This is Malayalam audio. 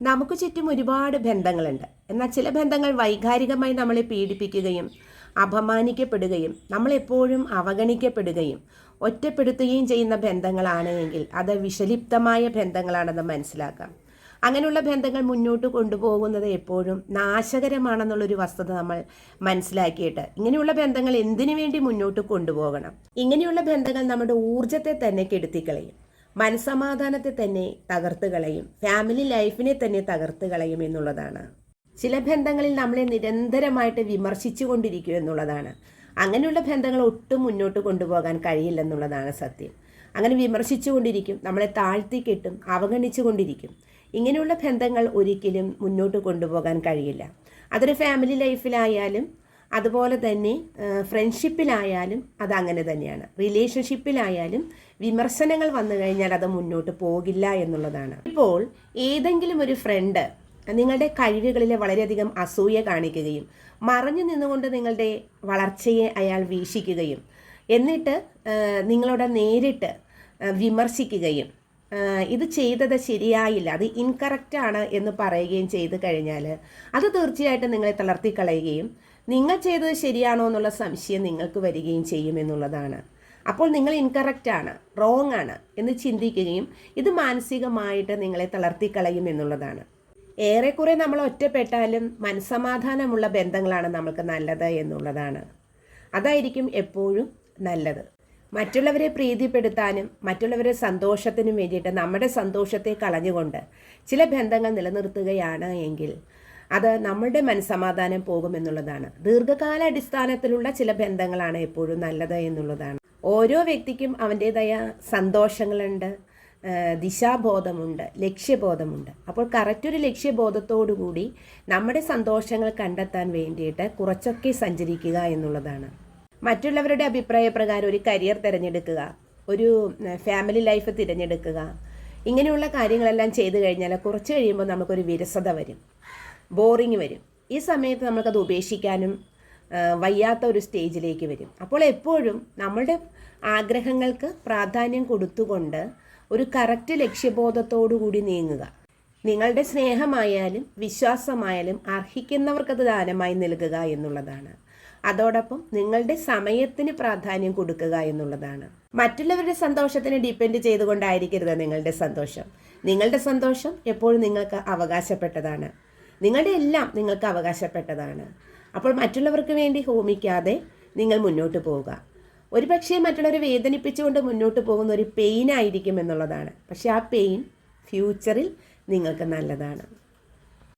നമുക്ക് ചുറ്റും ഒരുപാട് ബന്ധങ്ങളുണ്ട്. എന്നാൽ ചില ബന്ധങ്ങൾ വൈകാരികമായി നമ്മളെ പീഡിപ്പിക്കുകയും അപമാനിക്കപ്പെടുകയും നമ്മളെപ്പോഴും അവഗണിക്കപ്പെടുകയും ഒറ്റപ്പെടുത്തുകയും ചെയ്യുന്ന ബന്ധങ്ങളാണ് എങ്കിൽ അത് വിഷലിപ്തമായ ബന്ധങ്ങളാണെന്ന് മനസ്സിലാക്കാം. അങ്ങനെയുള്ള ബന്ധങ്ങൾ മുന്നോട്ട് കൊണ്ടുപോകുന്നത് എപ്പോഴും നാശകരമാണെന്നുള്ളൊരു വസ്തുത നമ്മൾ മനസ്സിലാക്കിയിട്ട് ഇങ്ങനെയുള്ള ബന്ധങ്ങൾ എന്തിനു വേണ്ടി മുന്നോട്ട് കൊണ്ടുപോകണം? ഇങ്ങനെയുള്ള ബന്ധങ്ങൾ നമ്മുടെ ഊർജത്തെ തന്നെ കെടുത്തിക്കളയും, മനസമാധാനത്തെ തന്നെ തകർത്ത് കളയും, ഫാമിലി ലൈഫിനെ തന്നെ തകർത്ത് കളയും എന്നുള്ളതാണ്. ചില ബന്ധങ്ങളിൽ നമ്മളെ നിരന്തരമായിട്ട് വിമർശിച്ചു കൊണ്ടിരിക്കും എന്നുള്ളതാണ്. അങ്ങനെയുള്ള ബന്ധങ്ങൾ ഒട്ടും മുന്നോട്ട് കൊണ്ടുപോകാൻ കഴിയില്ലെന്നുള്ളതാണ് സത്യം. അങ്ങനെ വിമർശിച്ചു കൊണ്ടിരിക്കും, നമ്മളെ താഴ്ത്തിക്കെട്ടും, അവഗണിച്ചു കൊണ്ടിരിക്കും. ഇങ്ങനെയുള്ള ബന്ധങ്ങൾ ഒരിക്കലും മുന്നോട്ട് കൊണ്ടുപോകാൻ കഴിയില്ല. അതൊരു ഫാമിലി ലൈഫിലായാലും അതുപോലെ തന്നെ ഫ്രണ്ട്ഷിപ്പിലായാലും അതങ്ങനെ തന്നെയാണ്. റിലേഷൻഷിപ്പിലായാലും വിമർശനങ്ങൾ വന്നു കഴിഞ്ഞാൽ അത് മുന്നോട്ട് പോകില്ല എന്നുള്ളതാണ്. ഇപ്പോൾ ഏതെങ്കിലും ഒരു ഫ്രണ്ട് നിങ്ങളുടെ കഴിവുകളിലെ വളരെയധികം അസൂയ കാണിക്കുകയും മറഞ്ഞു നിന്നുകൊണ്ട് നിങ്ങളുടെ വളർച്ചയെ അയാൾ വീക്ഷിക്കുകയും എന്നിട്ട് നിങ്ങളോട് നേരിട്ട് വിമർശിക്കുകയും ഇത് ചെയ്തത് ശരിയായില്ല, അത് ഇൻകറക്റ്റാണ് എന്ന് പറയുകയും ചെയ്തു കഴിഞ്ഞാൽ അത് തീർച്ചയായിട്ടും നിങ്ങളെ തളർത്തിക്കളയുകയും നിങ്ങൾ ചെയ്തത് ശരിയാണോ എന്നുള്ള സംശയം നിങ്ങൾക്ക് വരികയും ചെയ്യുമെന്നുള്ളതാണ്. അപ്പോൾ നിങ്ങൾ ഇൻകറക്റ്റാണ്, റോങ് ആണ് എന്ന് ചിന്തിക്കുകയും ഇത് മാനസികമായിട്ട് നിങ്ങളെ തളർത്തിക്കളയും എന്നുള്ളതാണ്. ഏറെക്കുറെ നമ്മൾ ഒറ്റപ്പെട്ടാലും മനസ്സമാധാനമുള്ള ബന്ധങ്ങളാണ് നമുക്ക് നല്ലത് എന്നുള്ളതാണ്. അതായിരിക്കും എപ്പോഴും നല്ലത്. മറ്റുള്ളവരെ പ്രീതിപ്പെടുത്താനും മറ്റുള്ളവരെ സന്തോഷത്തിനും വേണ്ടിയിട്ട് നമ്മുടെ സന്തോഷത്തെ കളഞ്ഞുകൊണ്ട് ചില ബന്ധങ്ങൾ നിലനിർത്തുകയാണ് എങ്കിൽ അത് നമ്മളുടെ മനസ്സമാധാനം പോകുമെന്നുള്ളതാണ്. ദീർഘകാല അടിസ്ഥാനത്തിലുള്ള ചില ബന്ധങ്ങളാണ് എപ്പോഴും നല്ലത് എന്നുള്ളതാണ്. ഓരോ വ്യക്തിക്കും അവൻ്റേതായ സന്തോഷങ്ങളുണ്ട്, ദിശാബോധമുണ്ട്, ലക്ഷ്യബോധമുണ്ട്. അപ്പോൾ കറക്റ്റൊരു ലക്ഷ്യബോധത്തോടു കൂടി നമ്മുടെ സന്തോഷങ്ങൾ കണ്ടെത്താൻ വേണ്ടിയിട്ട് കുറച്ചൊക്കെ സഞ്ചരിക്കുക എന്നുള്ളതാണ്. മറ്റുള്ളവരുടെ അഭിപ്രായ പ്രകാരം ഒരു കരിയർ തിരഞ്ഞെടുക്കുക, ഒരു ഫാമിലി ലൈഫ് തിരഞ്ഞെടുക്കുക, ഇങ്ങനെയുള്ള കാര്യങ്ങളെല്ലാം ചെയ്തു കഴിഞ്ഞാൽ കുറച്ച് കഴിയുമ്പോൾ നമുക്കൊരു വിരസത വരും, ബോറിങ് വരും. ഈ സമയത്ത് നമുക്കത് ഉപേക്ഷിക്കാനും വയ്യാത്ത ഒരു സ്റ്റേജിലേക്ക് വരും. അപ്പോൾ എപ്പോഴും നമ്മളുടെ ആഗ്രഹങ്ങൾക്ക് പ്രാധാന്യം കൊടുത്തുകൊണ്ട് ഒരു കറക്റ്റ് ലക്ഷ്യബോധത്തോടു കൂടി നീങ്ങുക. നിങ്ങളുടെ സ്നേഹമായാലും വിശ്വാസമായാലും അർഹിക്കുന്നവർക്കത് ദാനമായി നൽകുക എന്നുള്ളതാണ്. അതോടൊപ്പം നിങ്ങളുടെ സമയത്തിന് പ്രാധാന്യം കൊടുക്കുക എന്നുള്ളതാണ്. മറ്റുള്ളവരുടെ സന്തോഷത്തിന് ഡിപ്പെൻഡ് ചെയ്തുകൊണ്ടായിരിക്കരുത് നിങ്ങളുടെ സന്തോഷം. നിങ്ങളുടെ സന്തോഷം എപ്പോഴും നിങ്ങൾക്ക് അവകാശപ്പെട്ടതാണ്. നിങ്ങളുടെ എല്ലാം നിങ്ങൾക്ക് അവകാശപ്പെട്ടതാണ്. അപ്പോൾ മറ്റുള്ളവർക്ക് വേണ്ടി ഹോമിക്കാതെ നിങ്ങൾ മുന്നോട്ട് പോവുക. ഒരുപക്ഷെ മറ്റുള്ളവരെ വേദനിപ്പിച്ചുകൊണ്ട് മുന്നോട്ട് പോകുന്ന ഒരു പെയിൻ ആയിരിക്കും എന്നുള്ളതാണ്. പക്ഷെ ആ പെയിൻ ഫ്യൂച്ചറിൽ നിങ്ങൾക്ക് നല്ലതാണ്.